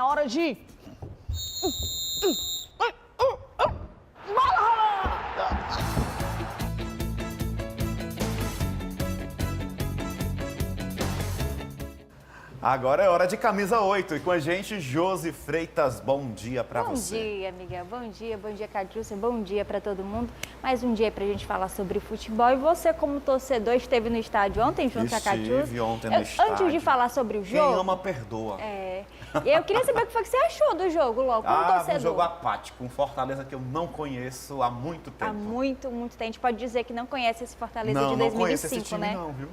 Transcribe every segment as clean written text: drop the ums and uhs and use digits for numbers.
é hora de... Bola rolando! Agora é hora de camisa 8 e com a gente, Josi Freitas. Bom dia pra você. Bom dia, amiga. Bom dia, Catiúcia. Bom dia pra todo mundo. Mais um dia pra gente falar sobre futebol. E você, como torcedor, esteve no estádio ontem junto com a Catiúcia? Estive ontem no estádio. Antes de falar sobre o jogo... Quem ama, perdoa. E eu queria saber o que foi que você achou do jogo logo, como torcedor. Um jogo apático, um Fortaleza que eu não conheço há muito tempo. Há muito tempo. A gente pode dizer que não conhece esse Fortaleza de 2005, não conheço esse time, né? não, viu?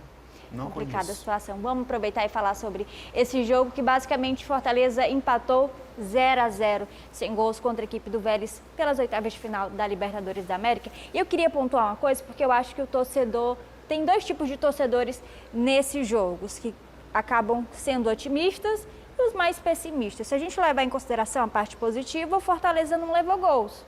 Não complicada conheço. a situação. Vamos aproveitar e falar sobre esse jogo que basicamente Fortaleza empatou 0-0, sem gols contra a equipe do Vélez pelas oitavas de final da Libertadores da América. E eu queria pontuar uma coisa, porque eu acho que o torcedor... Tem dois tipos de torcedores nesse jogo, os que acabam sendo otimistas e os mais pessimistas. Se a gente levar em consideração a parte positiva, o Fortaleza não levou gols.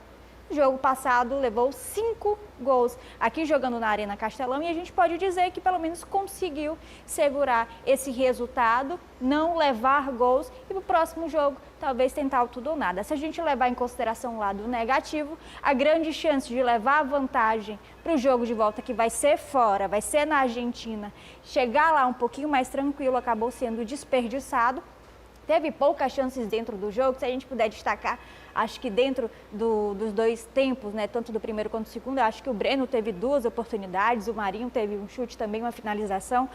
O jogo passado levou 5 gols aqui jogando na Arena Castelão e a gente pode dizer que pelo menos conseguiu segurar esse resultado, não levar gols e para o próximo jogo talvez tentar o tudo ou nada. Se a gente levar em consideração o lado negativo, a grande chance de levar a vantagem para o jogo de volta, que vai ser fora, vai ser na Argentina, chegar lá um pouquinho mais tranquilo, acabou sendo desperdiçado. Teve poucas chances dentro do jogo, se a gente puder destacar, acho que dentro dos dois tempos, né, tanto do primeiro quanto do segundo, eu acho que o Breno teve 2 oportunidades, o Marinho teve um chute também, uma finalização.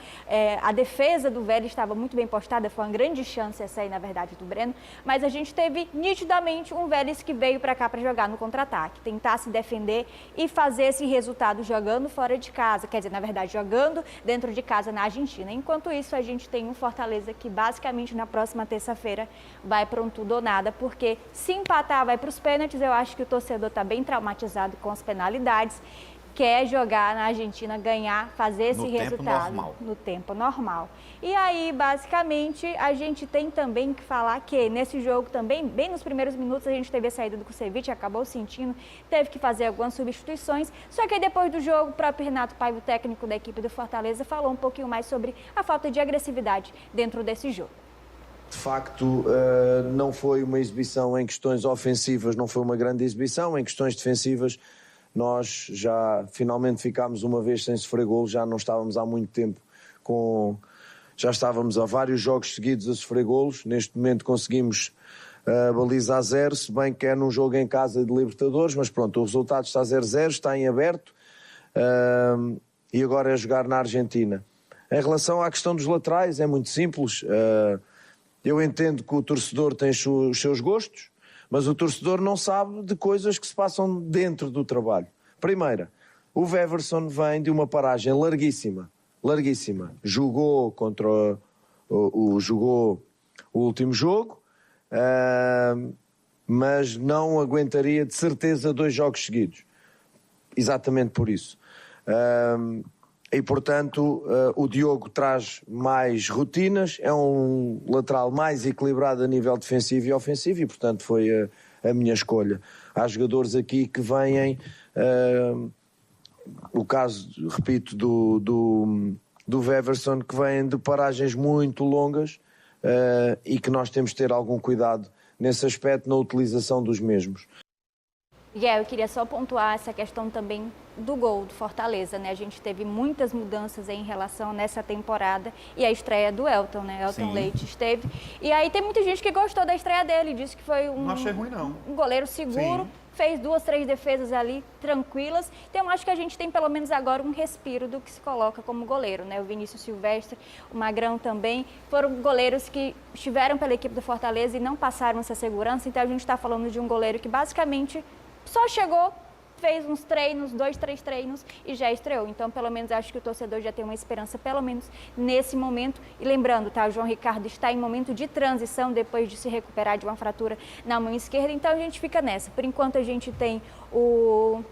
A defesa do Vélez estava muito bem postada, foi uma grande chance essa aí, na verdade, do Breno, mas a gente teve nitidamente um Vélez que veio para cá para jogar no contra-ataque, tentar se defender e fazer esse resultado jogando fora de casa, quer dizer, na verdade, jogando dentro de casa na Argentina. Enquanto isso, a gente tem um Fortaleza que basicamente na próxima terça-feira vai para um tudo ou nada, porque se empatar vai para os pênaltis, eu acho que o torcedor está bem traumatizado com as penalidades, quer jogar na Argentina, ganhar, fazer esse resultado no tempo normal. E aí, basicamente, a gente tem também que falar que nesse jogo também, bem nos primeiros minutos, a gente teve a saída do Kusevich, acabou sentindo, teve que fazer algumas substituições, só que aí depois do jogo, o próprio Renato Paiva, o técnico da equipe do Fortaleza, falou um pouquinho mais sobre a falta de agressividade dentro desse jogo. De facto, não foi uma exibição em questões ofensivas, não foi uma grande exibição. Em questões defensivas, nós já finalmente ficámos uma vez sem sofrer golo, já não estávamos há muito tempo já estávamos há vários jogos seguidos a sofrer golos. Neste momento conseguimos a baliza a 0, se bem que é num jogo em casa de Libertadores, mas pronto, o resultado está 0-0, está em aberto, e agora é jogar na Argentina. Em relação à questão dos laterais, é muito simples. Eu entendo que o torcedor tem os seus gostos, mas o torcedor não sabe de coisas que se passam dentro do trabalho. Primeira, o Weverson vem de uma paragem larguíssima. Jogou jogou o último jogo, mas não aguentaria de certeza 2 jogos seguidos. Exatamente por isso. E, portanto, o Diogo traz mais rotinas, é um lateral mais equilibrado a nível defensivo e ofensivo e, portanto, foi a minha escolha. Há jogadores aqui que vêm, o caso, repito, do Weverson, que vêm de paragens muito longas e que nós temos de ter algum cuidado nesse aspecto na utilização dos mesmos. Eu queria só pontuar essa questão também do gol do Fortaleza, né? A gente teve muitas mudanças em relação nessa temporada e a estreia do Elton, né? Elton Leite esteve. E aí tem muita gente que gostou da estreia dele, disse que foi Não achei ruim, não. Um goleiro seguro. Sim. Fez 2, 3 defesas ali tranquilas. Então, eu acho que a gente tem pelo menos agora um respiro do que se coloca como goleiro, né? O Vinícius Silvestre, o Magrão também, foram goleiros que estiveram pela equipe do Fortaleza e não passaram essa segurança. Então, a gente está falando de um goleiro que basicamente só chegou, fez uns treinos, 2, 3 treinos e já estreou. Então, pelo menos, acho que o torcedor já tem uma esperança, pelo menos nesse momento. E lembrando, tá, o João Ricardo está em momento de transição depois de se recuperar de uma fratura na mão esquerda. Então, a gente fica nessa. Por enquanto, a gente tem o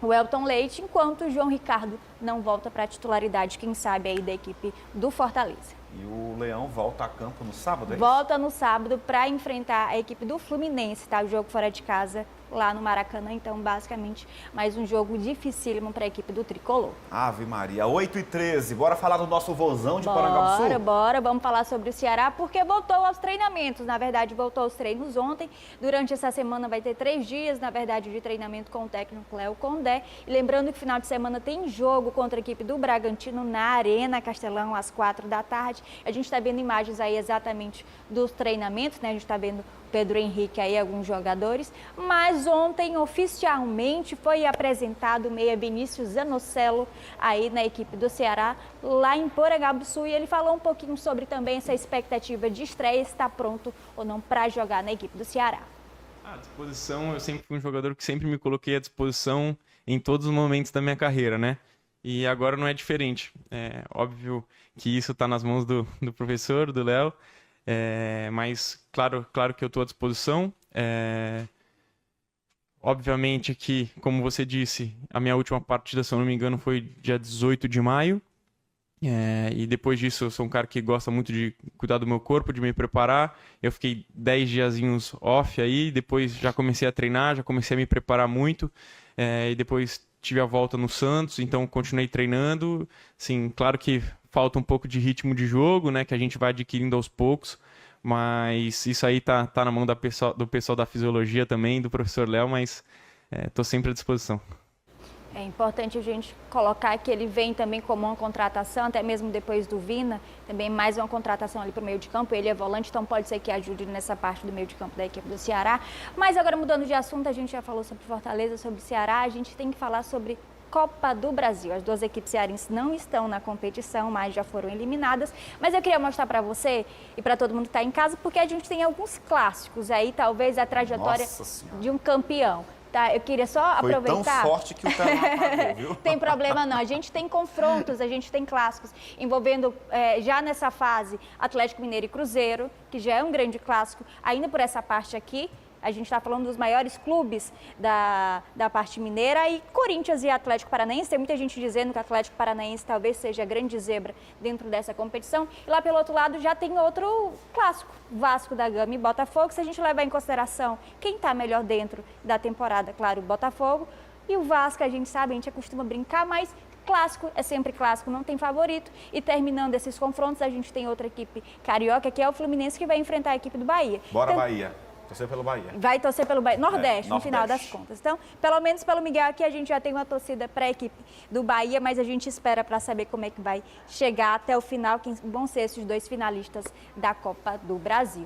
Elton Leite, enquanto o João Ricardo não volta para a titularidade, quem sabe, aí da equipe do Fortaleza. E o Leão volta a campo no sábado, é isso? Volta no sábado para enfrentar a equipe do Fluminense, tá? O jogo fora de casa, lá no Maracanã. Então, basicamente, mais um jogo dificílimo para a equipe do Tricolor. Ave Maria, 8h13. Bora falar do nosso vozão de Porangabuçu? Bora. Vamos falar sobre o Ceará, porque voltou aos treinamentos. Na verdade, voltou aos treinos ontem. Durante essa semana vai ter 3 dias, na verdade, de treinamento com o técnico Léo Condé. E lembrando que final de semana tem jogo contra a equipe do Bragantino na Arena Castelão, às 4 da tarde. A gente está vendo imagens aí exatamente dos treinamentos, né? A gente está vendo Pedro Henrique aí, alguns jogadores, mas ontem oficialmente foi apresentado o meia Vinícius Zanocelo aí na equipe do Ceará, lá em Porangabuçu, e ele falou um pouquinho sobre também essa expectativa de estreia, se está pronto ou não para jogar na equipe do Ceará. À disposição, eu sempre fui um jogador que sempre me coloquei à disposição em todos os momentos da minha carreira, né? E agora não é diferente. É óbvio que isso está nas mãos do professor, do Léo, mas claro que eu estou à disposição. Obviamente que, como você disse, a minha última partida, se eu não me engano, foi dia 18 de maio. E depois disso eu sou um cara que gosta muito de cuidar do meu corpo, de me preparar. Eu fiquei 10 diazinhos off aí, depois já comecei a treinar, já comecei a me preparar muito. E depois tive a volta no Santos, então continuei treinando. Sim, claro que falta um pouco de ritmo de jogo, né, que a gente vai adquirindo aos poucos, mas isso aí tá na mão do pessoal da fisiologia também, do professor Léo, mas tô sempre à disposição. É importante a gente colocar que ele vem também como uma contratação, até mesmo depois do Vina, também mais uma contratação ali para o meio de campo. Ele é volante, então pode ser que ajude nessa parte do meio de campo da equipe do Ceará. Mas agora, mudando de assunto, a gente já falou sobre Fortaleza, sobre Ceará, a gente tem que falar sobre Copa do Brasil. As duas equipes cearenses não estão na competição, mas já foram eliminadas. Mas eu queria mostrar para você e para todo mundo que está em casa, porque a gente tem alguns clássicos aí, talvez a trajetória de um campeão. Tá, eu queria só aproveitar... Foi tão forte que o telão apagou, viu? Tem problema não, a gente tem confrontos, a gente tem clássicos envolvendo, já nessa fase, Atlético Mineiro e Cruzeiro, que já é um grande clássico, ainda por essa parte aqui. A gente está falando dos maiores clubes da parte mineira, e Corinthians e Atlético Paranaense. Tem muita gente dizendo que o Atlético Paranaense talvez seja a grande zebra dentro dessa competição. E lá pelo outro lado já tem outro clássico, Vasco da Gama e Botafogo. Se a gente levar em consideração quem está melhor dentro da temporada, claro, o Botafogo. E o Vasco, a gente sabe, a gente costuma brincar, mas clássico é sempre clássico, não tem favorito. E terminando esses confrontos, a gente tem outra equipe carioca, que é o Fluminense, que vai enfrentar a equipe do Bahia. Bora, então, Bahia. Torcer pelo Bahia. Vai torcer pelo Bahia. Nordeste, no final das Nordeste. contas. Então, pelo menos pelo Miguel aqui, a gente já tem uma torcida para a equipe do Bahia, mas a gente espera para saber como é que vai chegar até o final, quem vão ser esses 2 finalistas da Copa do Brasil.